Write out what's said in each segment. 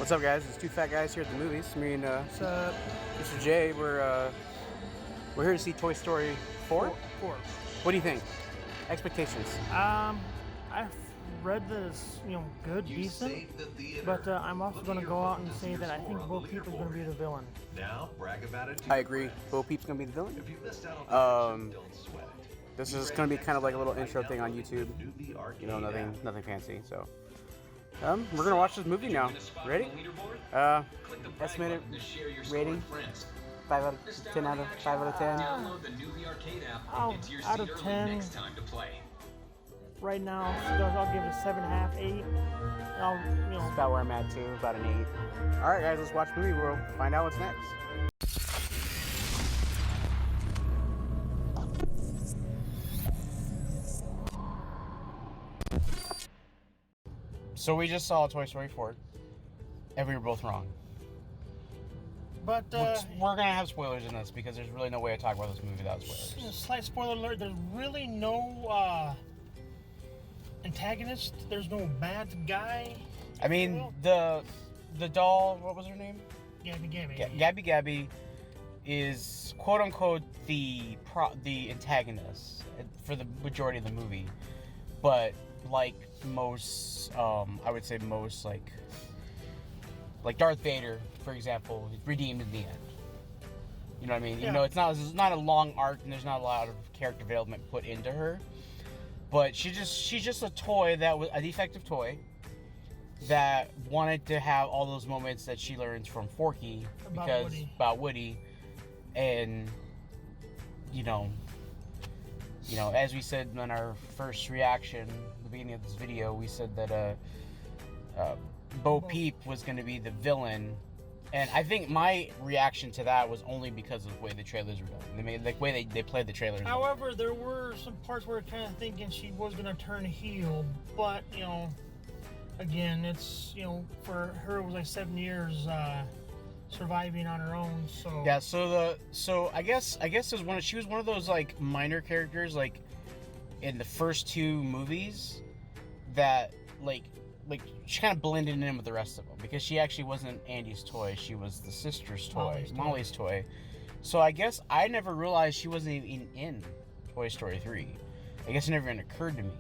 What's up, guys? It's two fat guys here at the movies. Me and What's up? Mr. J. We're here to see Toy Story 4. Four. What do you think? Expectations? I've read that it's good, decent, but I'm also going to go out and say that I think Bo Peep is going to be the villain. Now brag about it. I agree. Bo Peep's gonna be the villain. If you missed out on don't sweat it. This is gonna be kind of like a little intro thing on YouTube. Newbie arcade Nothing fancy. So, we're gonna watch this movie now. Ready? Estimated rating. 5 out of 10 out of 5 out of 10. Download the Newbie Arcade app Oh, into your out of seat early 10. next time to play. Right now, I'll give it a 7.5, 8. That's about where I'm at too. About an 8. All right, guys, let's watch Movie World. Find out what's next. So we just saw Toy Story 4, and we were both wrong. But We're gonna have spoilers in this because there's really no way to talk about this movie without spoilers. slight spoiler alert: there's really no antagonist. There's no bad guy. I mean, the doll, what was her name? Gabby. Is quote unquote the antagonist for the majority of the movie, but like most, I would say most like Darth Vader, for example, redeemed in the end. You know what I mean? Yeah. You know, it's not a long arc, and there's not a lot of character development put into her. But she's just a toy that was a defective toy that wanted to have all those moments that she learns from Forky about Woody, and you know, as we said in our first reaction, the beginning of this video, we said that Bo Peep was going to be the villain, and I think my reaction to that was only because of the way the trailers were done. They made the way they played the trailers. However, there were some parts where kind of thinking she was going to turn heel, but again, it's for her it was like 7 years surviving on her own. So yeah, so I guess she was one of those like minor characters like in the first two movies that like she kind of blended in with the rest of them because she actually wasn't Andy's toy, she was the sister's toy, Molly's toy. So I guess I never realized she wasn't even in Toy Story 3. I guess it never even occurred to me.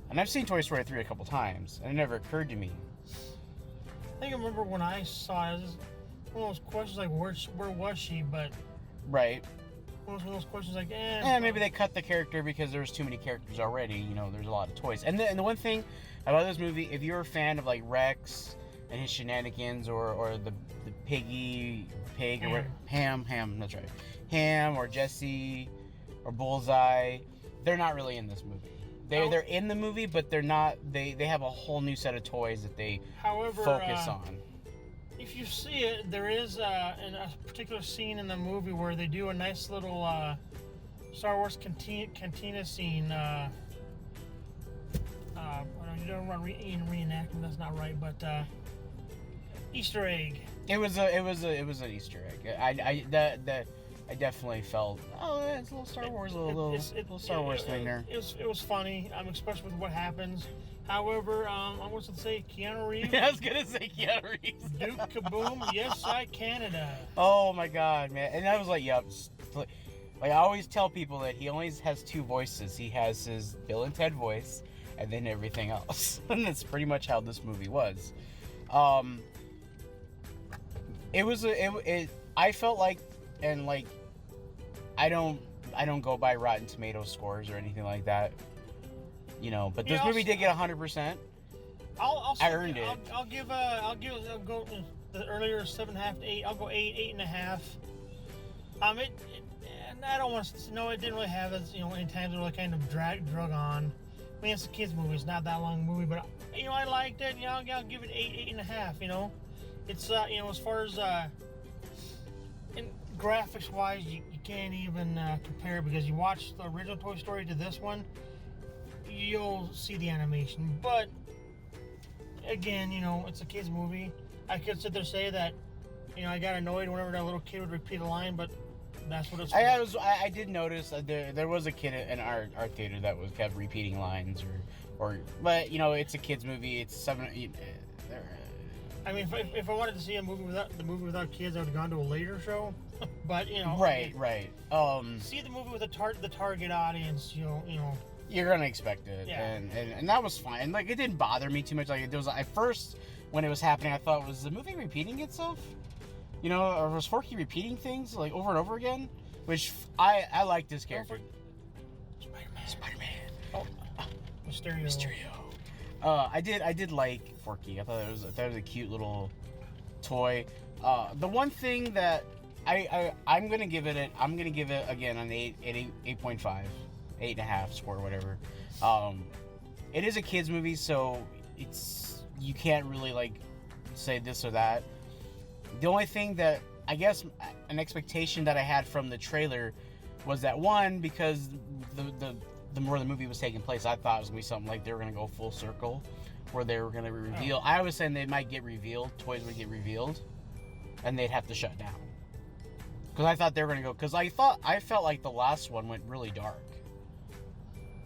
And I've seen Toy Story 3 a couple times, and it never occurred to me. I think I remember when I saw it, it was one of those questions like, where was she? But right. One of those questions like, maybe they cut the character because there's too many characters already. There's a lot of toys. And the one thing about this movie, if you're a fan of like Rex and his shenanigans, or the pig, or Ham, that's right, Ham or Jesse or Bullseye, they're not really in this movie. They're in the movie, but they're not. They have a whole new set of toys that they focus on. If you see it, there is a particular scene in the movie where they do a nice little Star Wars cantina scene. You don't run reenactment. That's not right, but Easter egg. It was an Easter egg. I definitely felt, it's a little Star Wars, little Star Wars thing there. It was funny, especially with what happens. However, I was to say Keanu Reeves. I was gonna say Keanu Reeves. Duke Kaboom, yes, I Canada. Oh my God, man! And I was like, yep. Like I always tell people that he always has two voices. He has his Bill and Ted voice, and then everything else. And that's pretty much how this movie was. I felt like, and like, I don't go by Rotten Tomatoes scores or anything like that. But this movie did get 100%. I earned it. I'll go the earlier 7.5 to 8. I'll go 8.5. And I don't want to. No, it didn't really have as any times really kind of drug on. I mean, it's a kids movie. It's not that long a movie, but I liked it. I'll give it 8.5. It's as far as in graphics wise, you can't even compare because you watch the original Toy Story to this one, you'll see the animation. But again, it's a kids movie. I could sit there and say that I got annoyed whenever that little kid would repeat a line, but that's what it's for. I did notice that there was a kid in our theater that kept repeating lines, but it's a kids movie. It's I mean, if I wanted to see a movie without kids, I would have gone to a later show. But Right, right. See the movie with the target audience. You're gonna expect it, Yeah. and that was fine. Like, it didn't bother me too much. Like, it was at first when it was happening, I thought, was the movie repeating itself? Or was Forky repeating things like over and over again? Which I like this character. Spider-Man. Oh, Mysterio. I did like Forky. I thought it was a cute little toy. The one thing that I'm gonna give it again an 8.5, 8.5 score, whatever. It is a kids movie, so you can't really like say this or that. The only thing that I guess an expectation that I had from the trailer was that, one, because the more the movie was taking place, I thought it was gonna be something like they were gonna go full circle, where they were gonna reveal. I was saying they might get revealed, toys would get revealed, and they'd have to shut down. Because I thought they were gonna go. Because I felt like the last one went really dark.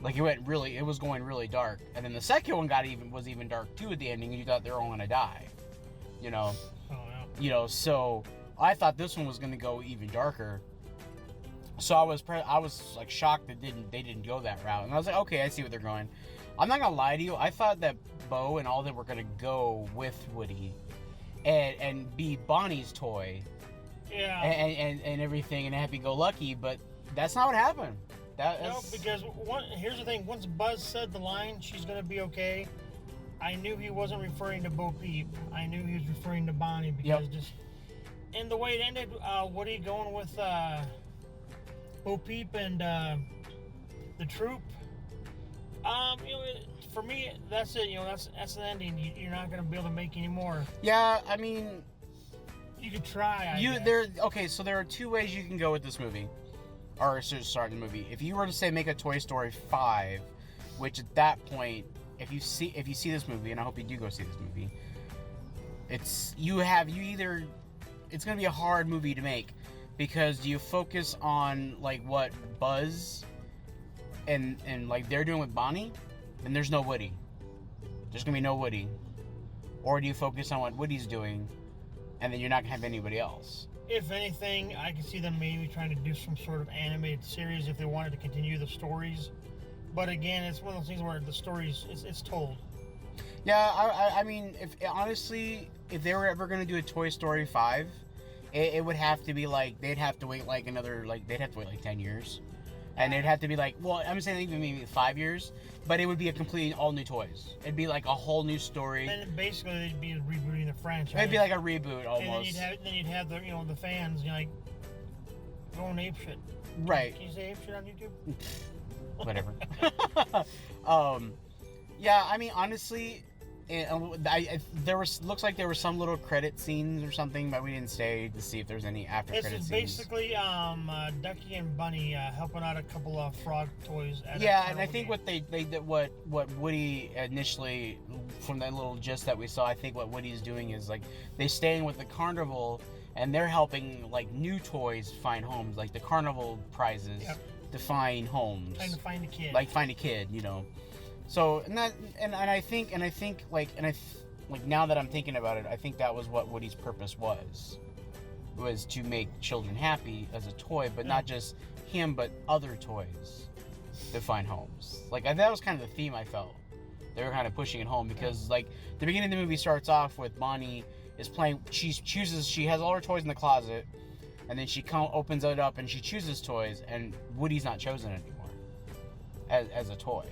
Like, it was going really dark, and then the second one was even dark too at the ending, and you thought they were all gonna die. Oh yeah. So I thought this one was gonna go even darker. So I was like shocked that they didn't go that route, and I was like, okay, I see what they're going. I'm not gonna lie to you. I thought that Bo and all that were gonna go with Woody, and be Bonnie's toy, Yeah. and everything, and happy-go-lucky, but that's not what happened. No, because here's the thing. Once Buzz said the line, "She's gonna be okay," I knew he wasn't referring to Bo Peep. I knew he was referring to Bonnie because and the way it ended, Woody going with Bo Peep and the troop. For me, that's it. That's the ending. You're not gonna be able to make any more. Yeah, I mean, you could try. So there are two ways you can go with this movie. Or start the movie. If you were to say make a Toy Story 5, which at that point, if you see this movie, and I hope you do go see this movie, it's gonna be a hard movie to make, because you focus on like what Buzz and like they're doing with Bonnie, and there's no Woody. There's gonna be no Woody. Or do you focus on what Woody's doing, and then you're not gonna have anybody else? If anything, I could see them maybe trying to do some sort of animated series if they wanted to continue the stories. But again, it's one of those things where the stories, it's told. Yeah, I mean, if they were ever going to do a Toy Story 5, it would have to be like, they'd have to wait like 10 years. And it'd have to be like, well, I'm saying even maybe 5 years, but it would be a completely all new toys. It'd be like a whole new story. And basically, they'd be rebooting the franchise. It'd be like a reboot almost. And then you'd have the the fans like going ape shit. Right. Can you say ape shit on YouTube? Whatever. Yeah, I mean, honestly, looks like there were some little credit scenes or something, but we didn't stay to see if there's any after credit scenes. This is basically Ducky and Bunny helping out a couple of frog toys. Yeah, and I think what they did, what Woody initially, from that little gist that we saw, I think what Woody's doing is like they staying with the carnival, and they're helping like new toys find homes, like the carnival prizes to find homes. Trying to find a kid. Like find a kid, So I think now that I'm thinking about it, I think that was what Woody's purpose was to make children happy as a toy, but not just him, but other toys to find homes. Like that was kind of the theme I felt. They were kind of pushing it home because like the beginning of the movie starts off with Bonnie is playing. She has all her toys in the closet, and then she opens it up and she chooses toys, and Woody's not chosen anymore as a toy.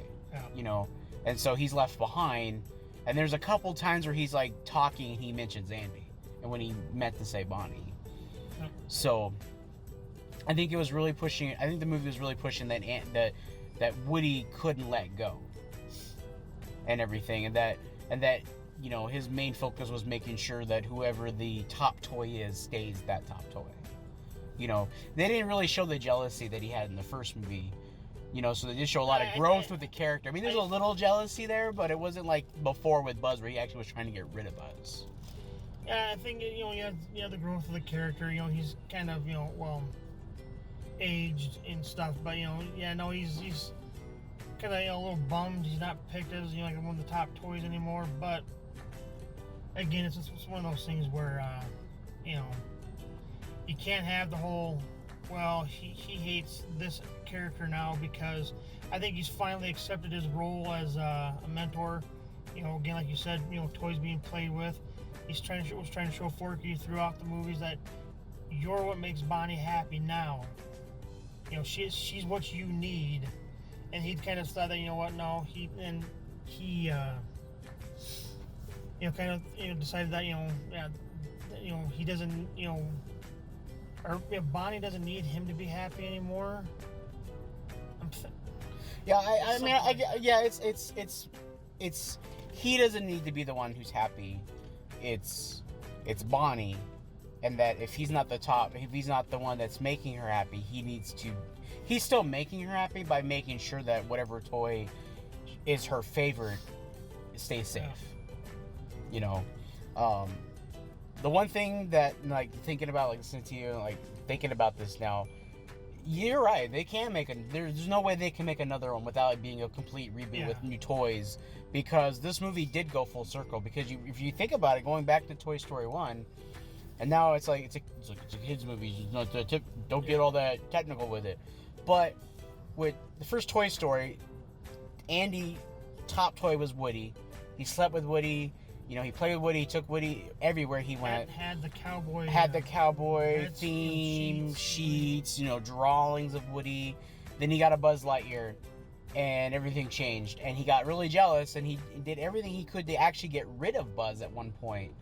And so he's left behind, and there's a couple times where he's like talking and he mentions Andy, and when he meant to say Bonnie. So I think the movie was really pushing that Woody couldn't let go and everything, and that his main focus was making sure that whoever the top toy is stays that top toy. They didn't really show the jealousy that he had in the first movie. So they did show a lot of growth with the character. I mean, there's a little jealousy there, but it wasn't like before with Buzz, where he actually was trying to get rid of Buzz. Yeah, I think you have the growth of the character. He's kind of aged and stuff, but he's kind of a little bummed he's not picked as like one of the top toys anymore. But again, it's one of those things where, you know, you can't have the whole, well, he hates this character now because I think he's finally accepted his role as a mentor. You know, again, like you said, you know, toys being played with. Was trying to show Forky throughout the movies that you're what makes Bonnie happy now. You know, she's what you need. And he kind of thought that, you know what, no, he you know, kind of, you know, decided that, you know, yeah, you know, he doesn't, you know, or Bonnie doesn't need him to be happy anymore. Yeah, I mean, yeah, it's he doesn't need to be the one who's happy. It's Bonnie, and that if he's not the one that's making her happy, he's still making her happy by making sure that whatever toy is her favorite stays safe. You know, the one thing that, like, thinking about, like, listening to you, like, thinking about this now, you're right. They can there's no way they can make another one without it being a complete reboot with new toys, because this movie did go full circle. Because if you think about it, going back to Toy Story 1, and now it's a kids movie. Don't get all that technical with it. But with the first Toy Story, Andy top toy was Woody. He slept with Woody. You know, he played with Woody. He took Woody everywhere he went. Had the cowboy. Had the cowboy theme sheets. You know, drawings of Woody. Then he got a Buzz Lightyear, and everything changed. And he got really jealous, and he did everything he could to actually get rid of Buzz at one point.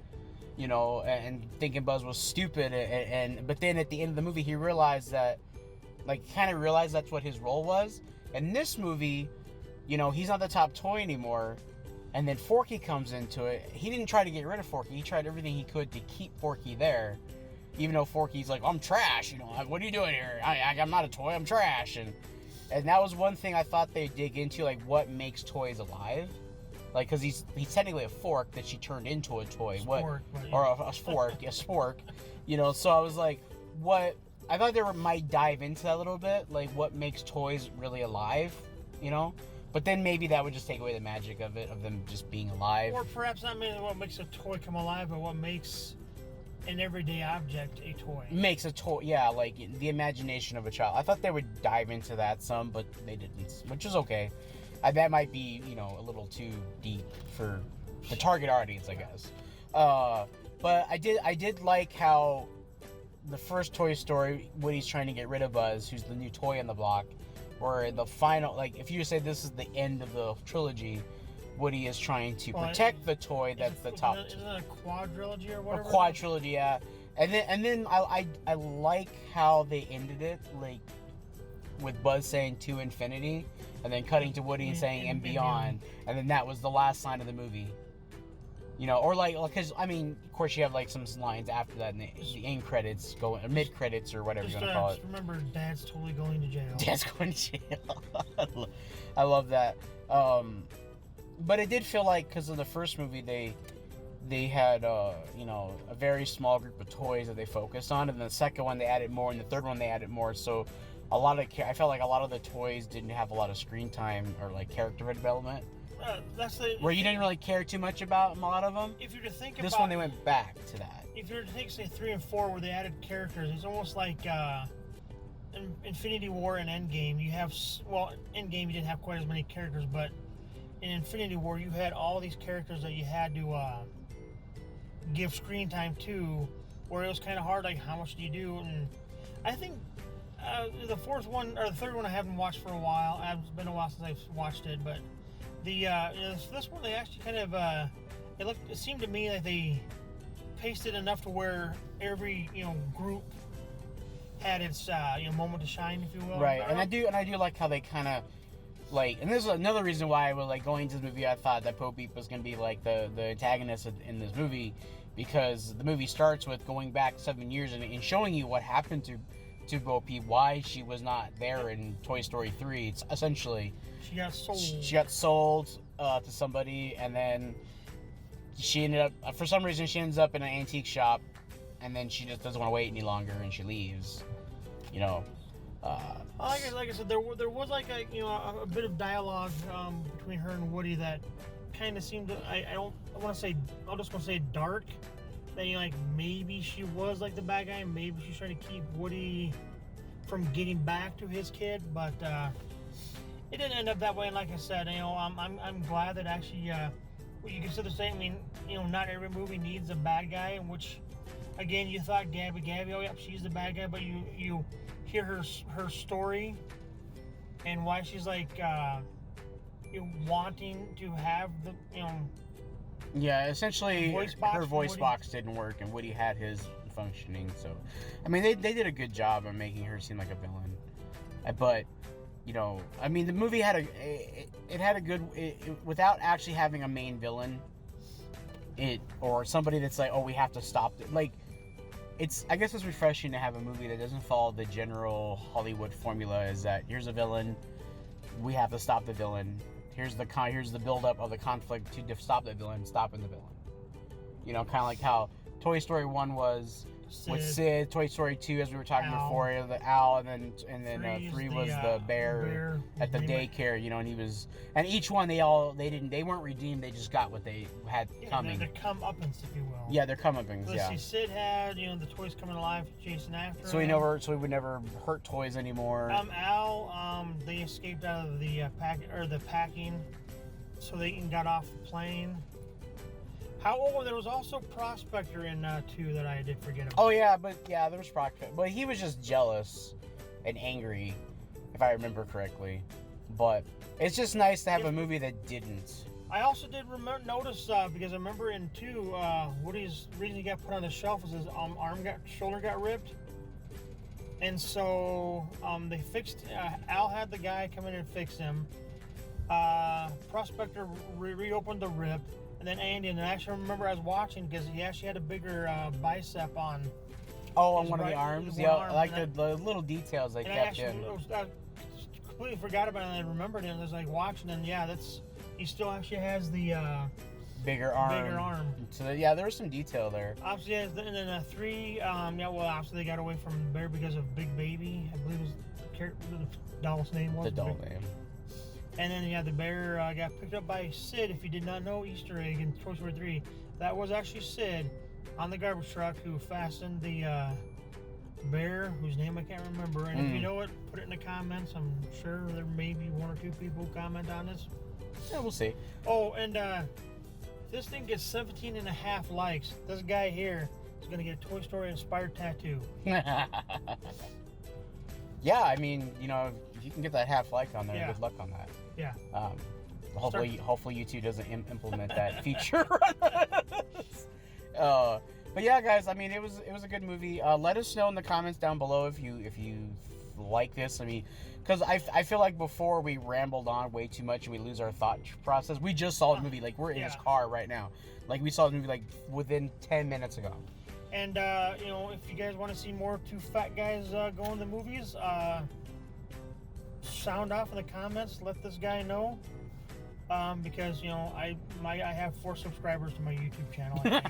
You know, and thinking Buzz was stupid. But then at the end of the movie, he realized that, like, kind of realized that's what his role was. In this movie, you know, he's not the top toy anymore. And then Forky comes into it. He didn't try to get rid of Forky. He tried everything he could to keep Forky there. Even though Forky's like, I'm trash. You know, what are you doing here? I'm not a toy. I'm trash. And that was one thing I thought they'd dig into, like, what makes toys alive. Like, because he's technically a fork that she turned into a toy. Or a fork. A spork. You know, so I was like, what? I thought they might dive into that a little bit. Like, what makes toys really alive, you know? But then maybe that would just take away the magic of it, of them just being alive. Or perhaps not maybe what makes a toy come alive, but what makes an everyday object a toy. Makes a toy, yeah, like the imagination of a child. I thought they would dive into that some, but they didn't, which is okay. That might be, you know, a little too deep for the target audience, I guess. But I did like how the first Toy Story, Woody's trying to get rid of Buzz, who's the new toy on the block. Or the final, like, if you say this is the end of the trilogy, Woody is trying to protect the toy that's the top. Isn't it a quadrilogy or whatever? A quadrilogy, yeah. And then I like how they ended it, like, with Buzz saying to infinity, and then cutting to Woody and saying and beyond, and then that was the last line of the movie. You know, or like, because, I mean, of course you have, like, some lines after that, and the end credits, or mid-credits, or whatever you want to call it. Just remember, Dad's totally going to jail. Dad's going to jail. I love that. But it did feel like, because of the first movie, they had, you know, a very small group of toys that they focused on, and the second one they added more, and the third one they added more, so I felt like a lot of the toys didn't have a lot of screen time, or, like, character development. Where you didn't really care too much about a lot of them. If you were to think this one, they went back to that. If you were to take, say, 3 and 4, where they added characters, it's almost like in Infinity War and Endgame. You have, well, Endgame you didn't have quite as many characters, but in Infinity War you had all these characters that you had to give screen time to, where it was kind of hard. Like, how much do you do? And I think the fourth one or the third one I haven't watched for a while. It's been a while since I've watched it, but. This one they actually kind of it seemed to me like they paced it enough to where every, you know, group had its you know, moment to shine, if you will. Right, and I do like how they kind of, like, and this is another reason why I was, like, going into the movie, I thought that Bo Peep was going to be like the antagonist in this movie, because the movie starts with going back 7 years and showing you what happened to Bo Peep, why she was not there in Toy Story 3. It's essentially she got sold to somebody, and then she ended up, for some reason, she ends up in an antique shop, and then she just doesn't want to wait any longer, and she leaves. You know. Like I said, there was like a, you know, a bit of dialogue between her and Woody that kind of seemed to, I want to say, I'm just going to say dark. That, you know, like, maybe she was, like, the bad guy. Maybe she's trying to keep Woody from getting back to his kid. But it didn't end up that way. And like I said, you know, I'm glad that actually, well, you consider saying, I mean, you know, not every movie needs a bad guy. In which, again, you thought Gabby, oh, yep, she's the bad guy. But you hear her story and why she's, like, you know, wanting to have the, you know, Yeah, essentially, her voice Woody. box didn't work, and Woody had his functioning. So, I mean, they did a good job of making her seem like a villain. But, you know, I mean, the movie had a good without actually having a main villain. Or somebody that's like, oh, we have to stop it. Like, I guess it's refreshing to have a movie that doesn't follow the general Hollywood formula. Is that here's a villain, we have to stop the villain. Here's the build-up of the conflict to stop the villain, stopping the villain. You know, kind of like how Toy Story 1 was with Sid, Toy Story 2, as we were talking before, the owl, and then 3 was the bear at the daycare. You know, and each one they weren't redeemed. They just got what they had coming. They're comeuppance, if you will. Yeah, they're comeuppance. Let's Yeah. see, Sid had, you know, the toys coming alive, chasing after So him. we would never hurt toys anymore. Al, they escaped out of the packing, so they got off the plane. There was also Prospector in 2 that I did forget about. Oh yeah, there was Prospector, but he was just jealous and angry, if I remember correctly. But it's just nice to have a movie that didn't. I also did notice because I remember in 2, Woody's reason he got put on the shelf was his shoulder got ripped, and so they fixed. Al had the guy come in and fix him. Prospector reopened the rip, and then Andy. And I actually remember I was watching because he actually had a bigger bicep on. Oh, on one of the arms. Yeah, I like the little details they kept in. I completely forgot about it, and I remembered it. And I was like watching, and yeah, he still actually has the bigger arm. Bigger arm. So yeah, there was some detail there. Obviously, and then 3, obviously they got away from the bear because of Big Baby. I believe was the doll's name was. The doll name. And then the bear got picked up by Sid. If you did not know, Easter egg in Toy Story 3, that was actually Sid on the garbage truck who fastened the bear, whose name I can't remember. And if you know it, put it in the comments. I'm sure there may be 1 or 2 people who comment on this. Yeah, we'll see. Oh, and this thing gets 17.5 likes. This guy here is going to get a Toy Story inspired tattoo. Yeah, I mean, you know, if you can get that half like on there, Yeah. good luck on that. Yeah. Hopefully YouTube doesn't implement that feature. But yeah, guys, I mean, it was a good movie. Let us know in the comments down below if you like this. I mean, because I feel like before we rambled on way too much and we lose our thought process. We just saw the movie, like we're in his car right now. Like we saw the movie like within 10 minutes ago. And you know, if you guys want to see more 2 fat guys go in the movies, sound off in the comments. Let this guy know. Because, you know, I have 4 subscribers to my YouTube channel, I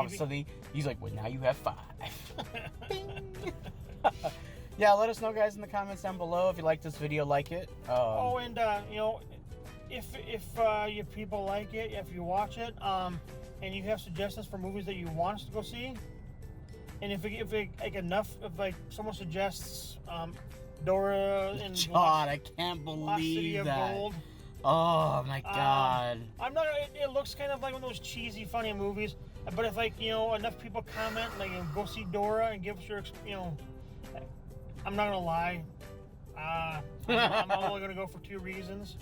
think. So he's like, well, now you have 5. Yeah, let us know, guys, in the comments down below if you like this video, like it. And you know, if you people like it, if you watch it, and you have suggestions for movies that you want us to go see, and if like enough, if like someone suggests Dora and John, I can't Lost City believe of that. Gold. Oh my God. I'm not. It looks kind of like one of those cheesy, funny movies. But if like, you know, enough people comment, like, you know, go see Dora and give us your, you know, I'm not gonna lie. I'm only gonna go for 2 reasons,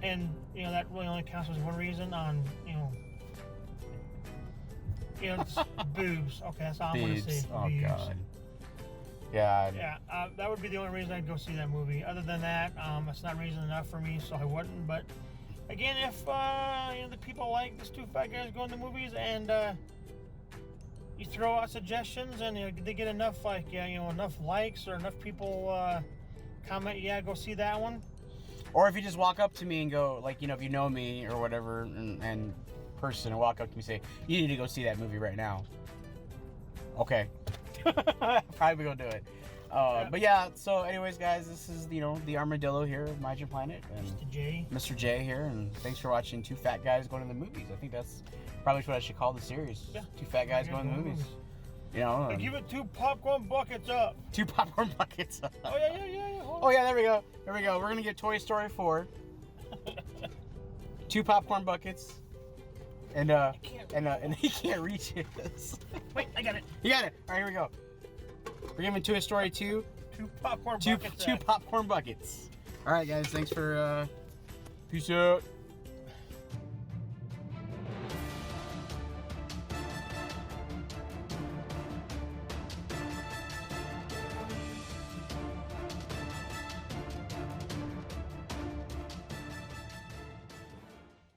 and you know that really only counts as 1 reason on it's boobs. Okay, that's all I'm gonna say. Oh boobs. God. Yeah. Yeah, that would be the only reason I'd go see that movie. Other than that, that's not reason enough for me, so I wouldn't. But again, if you know, the people like this 2 fat guys going to movies, and you throw out suggestions, and you know, they get enough enough likes or enough people comment, yeah, go see that one. Or if you just walk up to me and go, like, you know, if you know me or whatever, and person, and walk up to me and say, you need to go see that movie right now. Okay. Probably gonna do it. But yeah, so anyways, guys, this is, you know, the armadillo here of Majin Planet. And Mr. J. Mr. J here, and thanks for watching Two Fat Guys Going to the Movies. I think that's probably what I should call the series. Yeah. Two Fat Guys Going to the Movies. You know, Hey, give it 2 popcorn buckets up. 2 popcorn buckets. Oh yeah. Oh yeah, there we go. There we go. We're gonna get Toy Story 4. 2 popcorn buckets. And he can't reach it. Wait, I got it. You got it. All right, here we go. We're giving Toy Story 2. 2 popcorn Two buckets. popcorn buckets. All right, guys. Thanks for. Peace out.